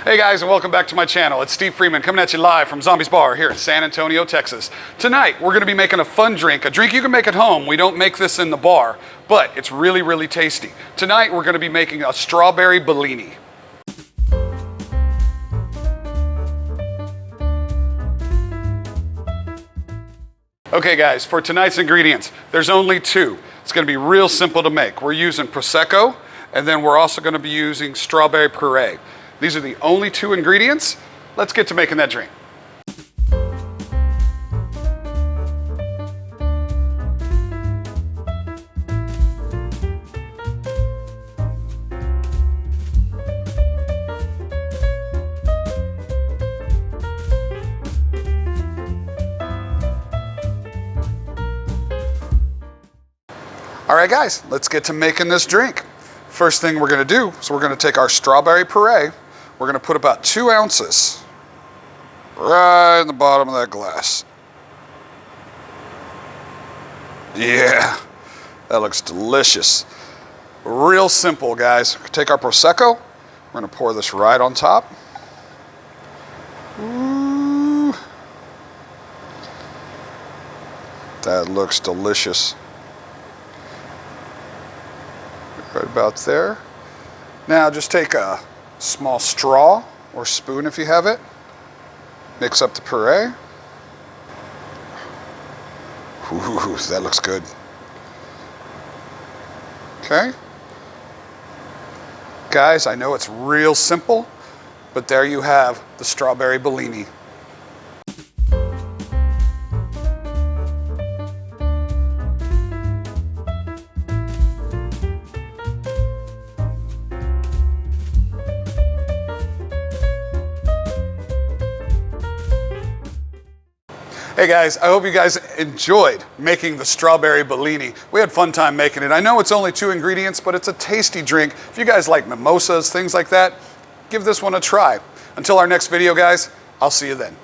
Hey guys, and welcome back to my channel. It's Steve Freeman coming at you live from Zombies Bar here in San Antonio, Texas. Tonight, we're gonna be making a fun drink, a drink you can make at home. We don't make this in the bar, but it's really, really tasty. Tonight, we're gonna be making a strawberry Bellini. Okay guys, for tonight's ingredients, there's only two. It's gonna be real simple to make. We're using Prosecco, and then we're also gonna be using strawberry puree. These are the only two ingredients. Let's get to making that drink. All right guys, let's get to making this drink. First thing we're gonna do is we're gonna take our strawberry puree. We're gonna put about 2 ounces right in the bottom of that glass. Yeah, that looks delicious. Real simple, guys. Take our Prosecco. We're gonna pour this right on top. Ooh. That looks delicious. Right about there. Now just take a small straw or spoon if you have it. Mix up the puree. Ooh, that looks good. Okay. Guys, I know it's real simple, but there you have the strawberry Bellini. Hey guys, I hope you guys enjoyed making the strawberry Bellini. We had fun time making it. I know it's only 2 ingredients, but it's a tasty drink. If you guys like mimosas, things like that, give this one a try. Until our next video, guys, I'll see you then.